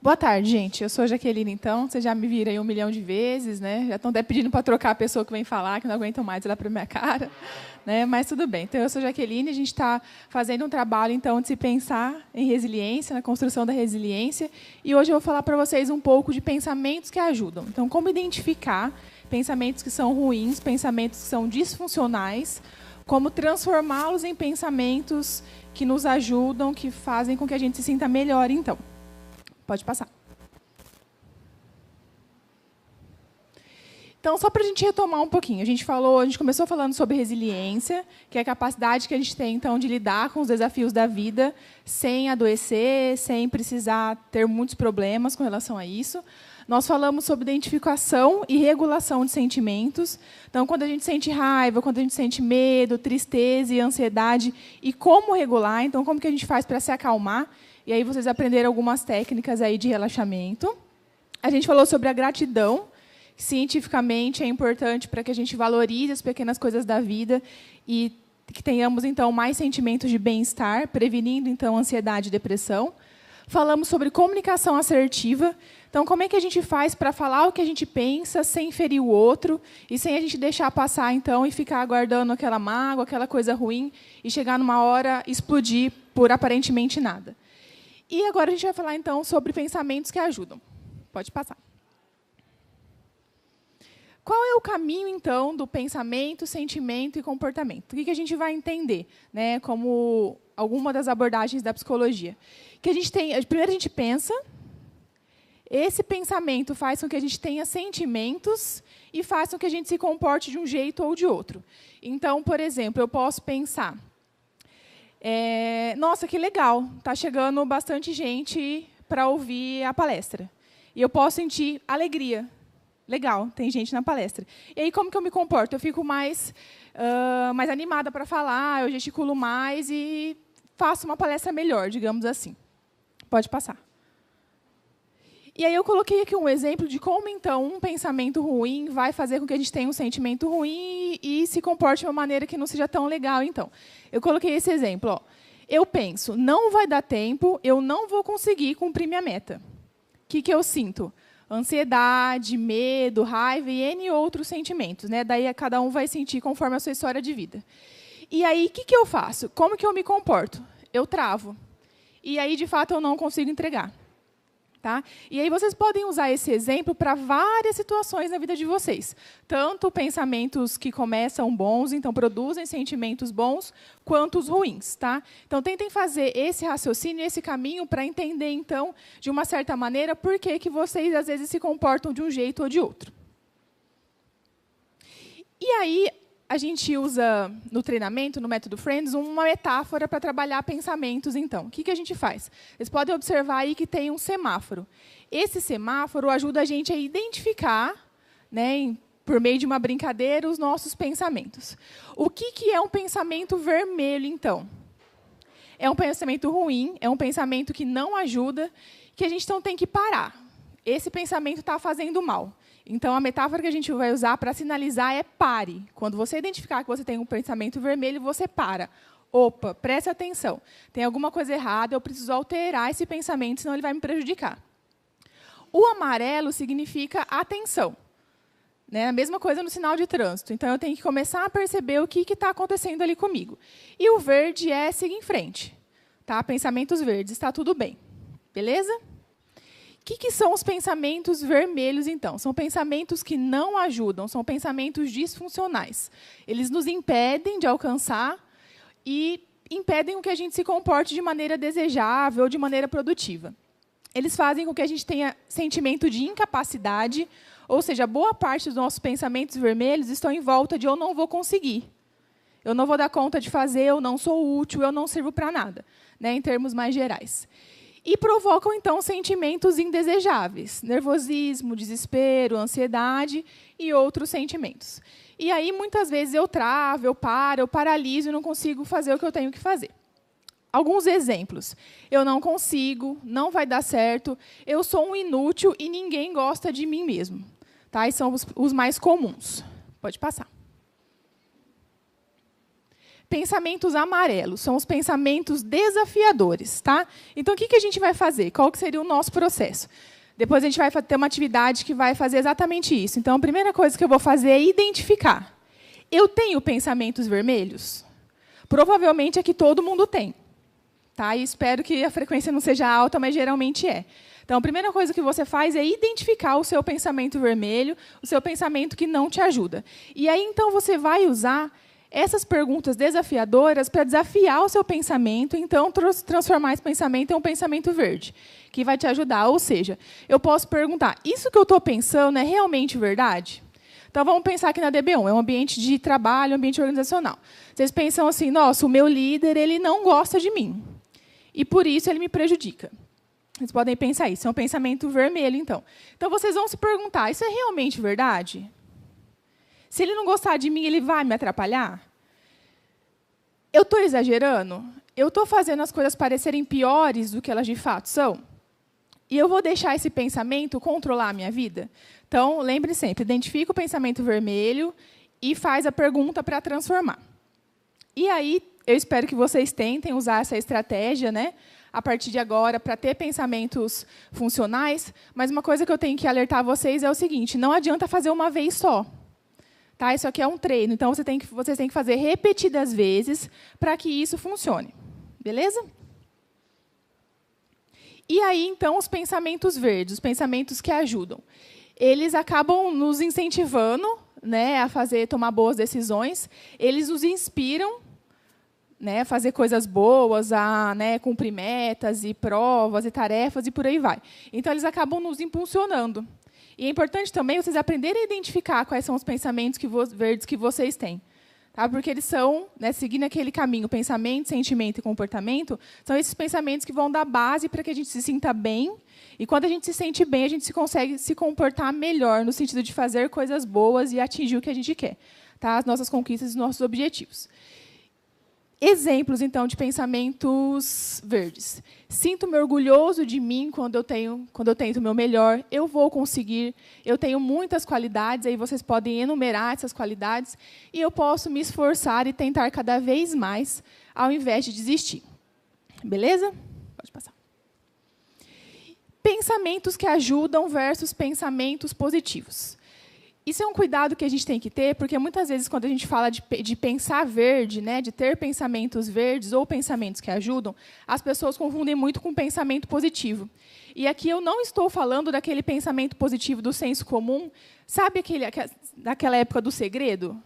Boa tarde, gente. Eu sou a Jaqueline, então. Vocês já me viram aí 1 milhão de vezes, né? Já estão até pedindo para trocar a pessoa que vem falar, que não aguentam mais olhar para a minha cara. Né? Mas tudo bem. Então, eu sou a Jaqueline, a gente está fazendo um trabalho, então, de se pensar em resiliência, na construção da resiliência. E hoje eu vou falar para vocês um pouco de pensamentos que ajudam. Então, como identificar pensamentos que são ruins, pensamentos que são disfuncionais, como transformá-los em pensamentos que nos ajudam, que fazem com que a gente se sinta melhor, então. Pode passar. Então, só para a gente retomar um pouquinho, a gente começou falando sobre resiliência, que é a capacidade que a gente tem, então, de lidar com os desafios da vida sem adoecer, sem precisar ter muitos problemas com relação a isso. Nós falamos sobre identificação e regulação de sentimentos. Então, quando a gente sente raiva, quando a gente sente medo, tristeza e ansiedade, e como regular, então, como que a gente faz para se acalmar. E aí vocês aprenderam algumas técnicas aí de relaxamento. A gente falou sobre a gratidão, que cientificamente é importante para que a gente valorize as pequenas coisas da vida e que tenhamos, então, mais sentimentos de bem-estar, prevenindo, então, ansiedade e depressão. Falamos sobre comunicação assertiva. Então, como é que a gente faz para falar o que a gente pensa sem ferir o outro e sem a gente deixar passar, então, e ficar aguardando aquela mágoa, aquela coisa ruim e chegar numa hora explodir por aparentemente nada. E agora a gente vai falar, então, sobre pensamentos que ajudam. Pode passar. Qual é o caminho, então, do pensamento, sentimento e comportamento? O que a gente vai entender, né, como alguma das abordagens da psicologia? Que a gente tem, primeiro a gente pensa, esse pensamento faz com que a gente tenha sentimentos e faz com que a gente se comporte de um jeito ou de outro. Então, por exemplo, eu posso pensar, nossa, que legal, está chegando bastante gente para ouvir a palestra. E eu posso sentir alegria. Legal, tem gente na palestra. E aí, como que eu me comporto? Eu fico mais animada para falar, eu gesticulo mais e faço uma palestra melhor, digamos assim. Pode passar. E aí eu coloquei aqui um exemplo de como, então, um pensamento ruim vai fazer com que a gente tenha um sentimento ruim e se comporte de uma maneira que não seja tão legal. Então, eu coloquei esse exemplo. Ó. Eu penso, não vai dar tempo, eu não vou conseguir cumprir minha meta. O que eu sinto? Ansiedade, medo, raiva e N outros sentimentos. Né? Daí cada um vai sentir conforme a sua história de vida. E aí, o que eu faço? Como que eu me comporto? Eu travo. E aí, de fato, eu não consigo entregar. Tá? E aí vocês podem usar esse exemplo para várias situações na vida de vocês. Tanto pensamentos que começam bons, então produzem sentimentos bons, quanto os ruins. Tá? Então, tentem fazer esse raciocínio, esse caminho, para entender, então, de uma certa maneira, por que vocês, às vezes, se comportam de um jeito ou de outro. E aí, a gente usa, no treinamento, no método Friends, uma metáfora para trabalhar pensamentos, então. O que a gente faz? Vocês podem observar aí que tem um semáforo. Esse semáforo ajuda a gente a identificar, né, por meio de uma brincadeira, os nossos pensamentos. O que é um pensamento vermelho, então? É um pensamento ruim, é um pensamento que não ajuda, que a gente então tem que parar. Esse pensamento está fazendo mal. Então, a metáfora que a gente vai usar para sinalizar é pare. Quando você identificar que você tem um pensamento vermelho, você para. Opa, preste atenção. Tem alguma coisa errada, eu preciso alterar esse pensamento, senão ele vai me prejudicar. O amarelo significa atenção. Né? A mesma coisa no sinal de trânsito. Então, eu tenho que começar a perceber o que está acontecendo ali comigo. E o verde é seguir em frente. Tá? Pensamentos verdes, está tudo bem. Beleza? O que são os pensamentos vermelhos, então? São pensamentos que não ajudam, são pensamentos disfuncionais. Eles nos impedem de alcançar e impedem que a gente se comporte de maneira desejável, de maneira produtiva. Eles fazem com que a gente tenha sentimento de incapacidade, ou seja, boa parte dos nossos pensamentos vermelhos estão em volta de eu não vou conseguir. Eu não vou dar conta de fazer, eu não sou útil, eu não sirvo para nada, né, em termos mais gerais. E provocam, então, sentimentos indesejáveis, nervosismo, desespero, ansiedade e outros sentimentos. E aí, muitas vezes, eu travo, eu paro, eu paraliso e não consigo fazer o que eu tenho que fazer. Alguns exemplos. Eu não consigo, não vai dar certo, eu sou um inútil e ninguém gosta de mim mesmo. Tá? E são os mais comuns. Pode passar. Pensamentos amarelos são os pensamentos desafiadores, tá? Então, o que a gente vai fazer? Qual que seria o nosso processo? Depois a gente vai ter uma atividade que vai fazer exatamente isso. Então, a primeira coisa que eu vou fazer é identificar. Eu tenho pensamentos vermelhos? Provavelmente é que todo mundo tem. Tá? E espero que a frequência não seja alta, mas geralmente é. Então, a primeira coisa que você faz é identificar o seu pensamento vermelho, o seu pensamento que não te ajuda. E aí, então, você vai usar essas perguntas desafiadoras para desafiar o seu pensamento, então, transformar esse pensamento em um pensamento verde, que vai te ajudar. Ou seja, eu posso perguntar, isso que eu estou pensando é realmente verdade? Então, vamos pensar aqui na DB1, é um ambiente de trabalho, um ambiente organizacional. Vocês pensam assim, nossa, o meu líder ele não gosta de mim, e, por isso, ele me prejudica. Vocês podem pensar isso, é um pensamento vermelho, então. Então, vocês vão se perguntar, isso é realmente verdade? Se ele não gostar de mim, ele vai me atrapalhar? Eu estou exagerando? Eu estou fazendo as coisas parecerem piores do que elas de fato são? E eu vou deixar esse pensamento controlar a minha vida? Então, lembre sempre, identifica o pensamento vermelho e faz a pergunta para transformar. E aí, eu espero que vocês tentem usar essa estratégia, né, a partir de agora, para ter pensamentos funcionais. Mas uma coisa que eu tenho que alertar vocês é o seguinte, não adianta fazer uma vez só. Tá? Isso aqui é um treino, então vocês têm que fazer repetidas vezes para que isso funcione. Beleza? E aí, então, os pensamentos verdes, os pensamentos que ajudam. Eles acabam nos incentivando, né, a tomar boas decisões, eles nos inspiram, né, a fazer coisas boas, a, né, cumprir metas e provas e tarefas e por aí vai. Então, eles acabam nos impulsionando. E é importante também vocês aprenderem a identificar quais são os pensamentos verdes que vocês têm. Tá? Porque eles são, né, seguindo aquele caminho, pensamento, sentimento e comportamento, são esses pensamentos que vão dar base para que a gente se sinta bem. E quando a gente se sente bem, a gente consegue se comportar melhor, no sentido de fazer coisas boas e atingir o que a gente quer. Tá? As nossas conquistas e os nossos objetivos. Exemplos, então, de pensamentos verdes. Sinto-me orgulhoso de mim quando eu tento o meu melhor. Eu vou conseguir. Eu tenho muitas qualidades. Aí vocês podem enumerar essas qualidades. E eu posso me esforçar e tentar cada vez mais, ao invés de desistir. Beleza? Pode passar. Pensamentos que ajudam versus pensamentos positivos. Isso é um cuidado que a gente tem que ter, porque muitas vezes, quando a gente fala de pensar verde, né, de ter pensamentos verdes ou pensamentos que ajudam, as pessoas confundem muito com pensamento positivo. E aqui eu não estou falando daquele pensamento positivo do senso comum, sabe daquela época do segredo?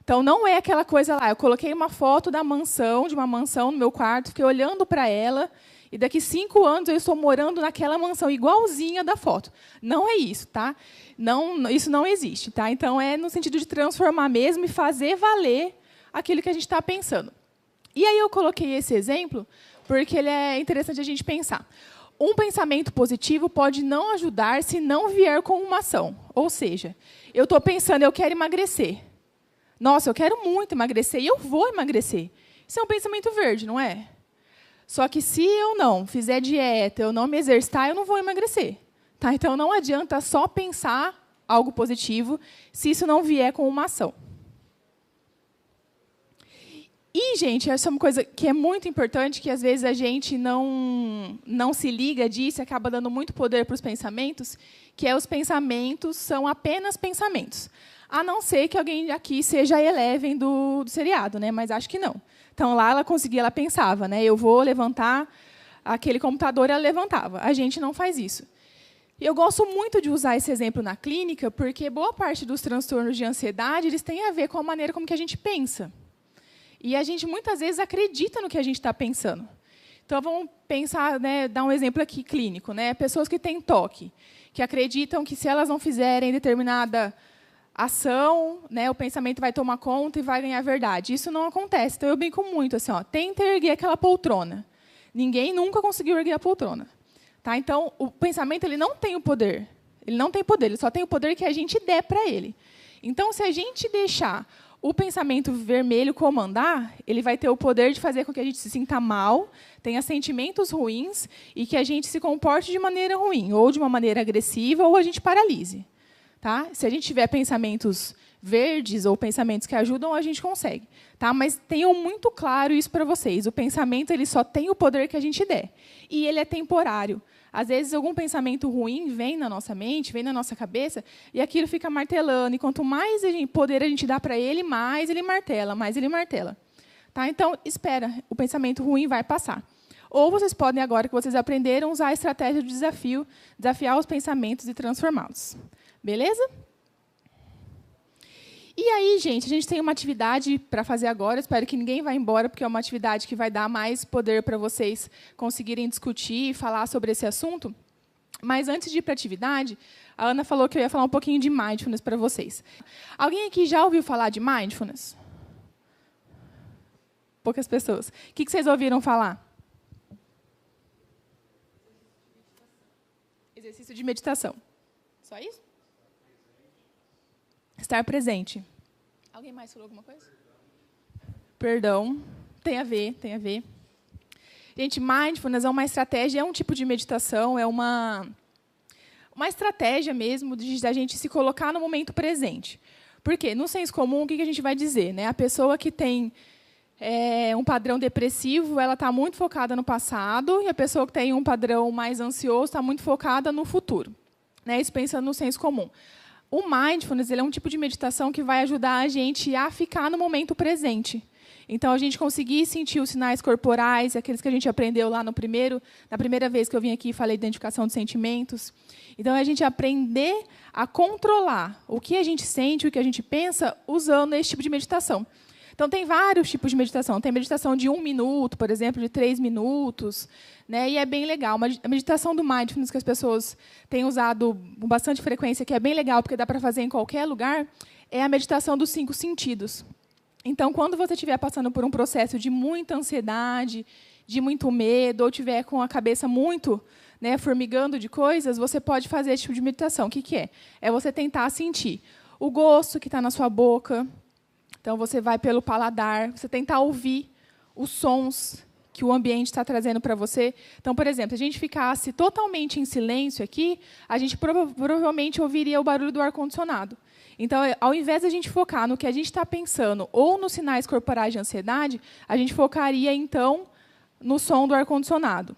Então, não é aquela coisa lá, eu coloquei uma foto de uma mansão no meu quarto, fiquei olhando para ela, e daqui 5 anos eu estou morando naquela mansão igualzinha da foto. Não é isso, tá? Não, isso não existe, tá? Então, é no sentido de transformar mesmo e fazer valer aquilo que a gente está pensando. E aí eu coloquei esse exemplo porque ele é interessante a gente pensar. Um pensamento positivo pode não ajudar se não vier com uma ação. Ou seja, eu estou pensando, eu quero emagrecer. Nossa, eu quero muito emagrecer e eu vou emagrecer. Isso é um pensamento verde, não é? Só que se eu não fizer dieta, eu não me exercitar, eu não vou emagrecer. Tá? Então, não adianta só pensar algo positivo se isso não vier com uma ação. E, gente, essa é uma coisa que é muito importante, que às vezes a gente não se liga disso e acaba dando muito poder para os pensamentos, que é os pensamentos são apenas pensamentos. A não ser que alguém aqui seja a Eleven do seriado, né? Mas acho que não. Então, lá ela pensava, né? Eu vou levantar aquele computador, ela levantava. A gente não faz isso. E eu gosto muito de usar esse exemplo na clínica, porque boa parte dos transtornos de ansiedade eles têm a ver com a maneira como que a gente pensa. E a gente, muitas vezes, acredita no que a gente está pensando. Então, vamos pensar, né, dar um exemplo aqui clínico. Né? Pessoas que têm TOC, que acreditam que, se elas não fizerem determinada ação, né, o pensamento vai tomar conta e vai ganhar verdade. Isso não acontece. Então, eu brinco muito assim, ó, tenta erguer aquela poltrona. Ninguém nunca conseguiu erguer a poltrona. Tá? Então, o pensamento ele não tem o poder. Ele não tem poder, ele só tem o poder que a gente der para ele. Então, se a gente deixar o pensamento vermelho comandar, ele vai ter o poder de fazer com que a gente se sinta mal, tenha sentimentos ruins e que a gente se comporte de maneira ruim, ou de uma maneira agressiva, ou a gente paralise. Tá? Se a gente tiver pensamentos verdes ou pensamentos que ajudam, a gente consegue. Tá? Mas tenham muito claro isso para vocês. O pensamento ele só tem o poder que a gente der. E ele é temporário. Às vezes, algum pensamento ruim vem na nossa mente, vem na nossa cabeça, e aquilo fica martelando. E quanto mais poder a gente dá para ele, mais ele martela, mais ele martela. Tá? Então, espera, o pensamento ruim vai passar. Ou vocês podem, agora que vocês aprenderam, usar a estratégia de desafio, desafiar os pensamentos e transformá-los. Beleza? E aí, gente, a gente tem uma atividade para fazer agora. Espero que ninguém vá embora, porque é uma atividade que vai dar mais poder para vocês conseguirem discutir e falar sobre esse assunto. Mas, antes de ir para a atividade, a Ana falou que eu ia falar um pouquinho de mindfulness para vocês. Alguém aqui já ouviu falar de mindfulness? Poucas pessoas. O que vocês ouviram falar? Exercício de meditação. Só isso? Estar presente. Alguém mais falou alguma coisa? Perdão. Tem a ver, tem a ver. Gente, mindfulness é uma estratégia, é um tipo de meditação, é uma estratégia mesmo de a gente se colocar no momento presente. Por quê? No senso comum, o que a gente vai dizer? Né? A pessoa que tem um padrão depressivo, ela está muito focada no passado, e a pessoa que tem um padrão mais ansioso está muito focada no futuro. Né? Isso pensando no senso comum. O mindfulness ele é um tipo de meditação que vai ajudar a gente a ficar no momento presente. Então, a gente conseguir sentir os sinais corporais, aqueles que a gente aprendeu lá na primeira vez que eu vim aqui e falei de identificação de sentimentos. Então, a gente aprender a controlar o que a gente sente, o que a gente pensa, usando esse tipo de meditação. Então, tem vários tipos de meditação. Tem meditação de 1 minuto, por exemplo, de 3 minutos. Né? E é bem legal. A meditação do mindfulness que as pessoas têm usado com bastante frequência, que é bem legal, porque dá para fazer em qualquer lugar, é a meditação dos 5 sentidos. Então, quando você estiver passando por um processo de muita ansiedade, de muito medo, ou estiver com a cabeça muito formigando de coisas, você pode fazer esse tipo de meditação. O que é? É você tentar sentir o gosto que está na sua boca. Então, você vai pelo paladar, você tentar ouvir os sons que o ambiente está trazendo para você. Então, por exemplo, se a gente ficasse totalmente em silêncio aqui, a gente provavelmente ouviria o barulho do ar-condicionado. Então, ao invés de a gente focar no que a gente está pensando ou nos sinais corporais de ansiedade, a gente focaria, então, no som do ar-condicionado.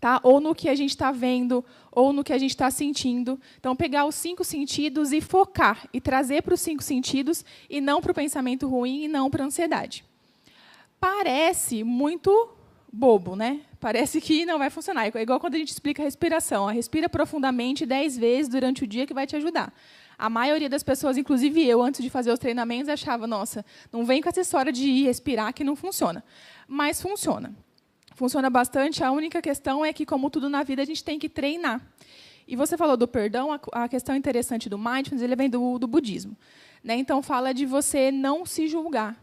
Tá? Ou no que a gente está vendo, ou no que a gente está sentindo. Então, pegar os 5 sentidos e focar, e trazer para os 5 sentidos, e não para o pensamento ruim, e não para a ansiedade. Parece muito bobo, né? Parece que não vai funcionar. É igual quando a gente explica a respiração. Respira profundamente 10 vezes durante o dia que vai te ajudar. A maioria das pessoas, inclusive eu, antes de fazer os treinamentos, achava, nossa, não vem com essa história de ir respirar que não funciona. Mas funciona. Funciona bastante. A única questão é que, como tudo na vida, a gente tem que treinar. E você falou do perdão, a questão interessante do mindfulness, ele vem do budismo. Né? Então, fala de você não se julgar.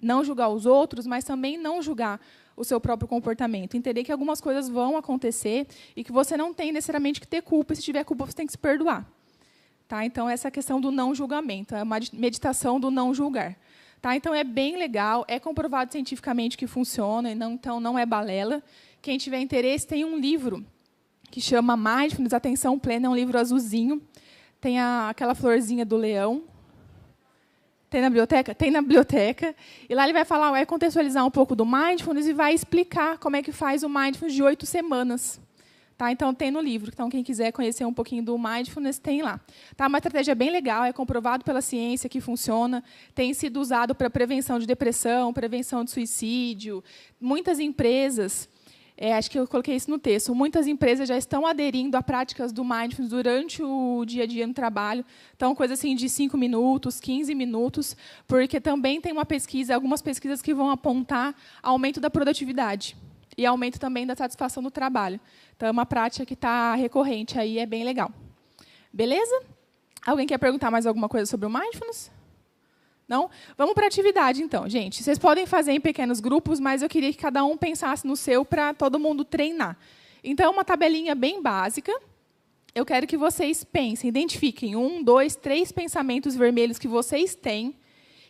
Não julgar os outros, mas também não julgar o seu próprio comportamento. Entender que algumas coisas vão acontecer e que você não tem necessariamente que ter culpa. E se tiver culpa, você tem que se perdoar. Tá? Então, essa é a questão do não julgamento. É uma meditação do não julgar. Tá? Então, é bem legal. É comprovado cientificamente que funciona. Então, não é balela. Quem tiver interesse, tem um livro que chama Mindfulness, Atenção Plena. É um livro azulzinho. Tem aquela florzinha do leão. Tem na biblioteca? Tem na biblioteca. E lá ele vai falar, vai contextualizar um pouco do Mindfulness e vai explicar como é que faz o Mindfulness de 8 semanas. Tá? Então, tem no livro. Então, quem quiser conhecer um pouquinho do Mindfulness, tem lá. Tá? Uma estratégia bem legal, é comprovado pela ciência que funciona. Tem sido usado para prevenção de depressão, prevenção de suicídio. Muitas empresas, acho que eu coloquei isso no texto, muitas empresas já estão aderindo a práticas do Mindfulness durante o dia a dia no trabalho. Então, coisa assim de 5 minutos, 15 minutos, porque também tem uma pesquisa, algumas pesquisas que vão apontar aumento da produtividade. E aumento também da satisfação do trabalho. Então, é uma prática que está recorrente aí, é bem legal. Beleza? Alguém quer perguntar mais alguma coisa sobre o Mindfulness? Não? Vamos para a atividade, então. Gente, vocês podem fazer em pequenos grupos, mas eu queria que cada um pensasse no seu para todo mundo treinar. Então, uma tabelinha bem básica. Eu quero que vocês pensem, identifiquem 1, 2, 3 pensamentos vermelhos que vocês têm,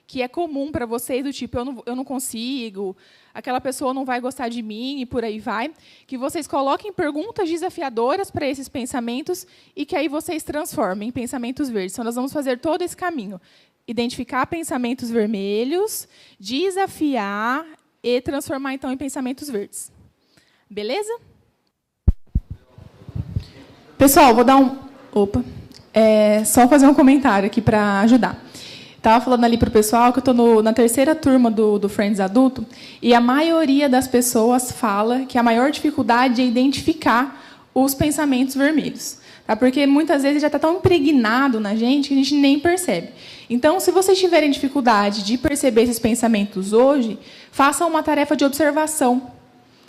que é comum para vocês, do tipo, eu não consigo, aquela pessoa não vai gostar de mim e por aí vai, que vocês coloquem perguntas desafiadoras para esses pensamentos e que aí vocês transformem em pensamentos verdes. Então, nós vamos fazer todo esse caminho. Identificar pensamentos vermelhos, desafiar e transformar, então, em pensamentos verdes. Beleza? Pessoal, vou dar um... Opa. Só fazer um comentário aqui para ajudar. Estava falando ali para o pessoal que eu estou na terceira turma do Friends Adulto e a maioria das pessoas fala que a maior dificuldade é identificar os pensamentos vermelhos. Tá? Porque muitas vezes já está tão impregnado na gente que a gente nem percebe. Então, se vocês tiverem dificuldade de perceber esses pensamentos hoje, façam uma tarefa de observação.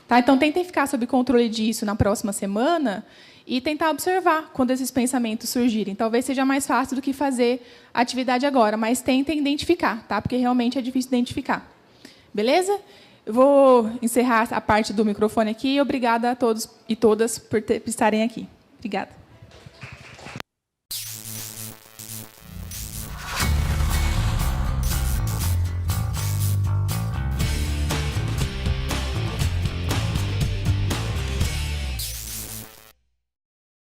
Tá? Então, tentem ficar sob controle disso na próxima semana e tentar observar quando esses pensamentos surgirem. Talvez seja mais fácil do que fazer a atividade agora, mas tentem identificar, tá? Porque realmente é difícil identificar. Beleza? Eu vou encerrar a parte do microfone aqui. Obrigada a todos e todas por estarem aqui. Obrigada.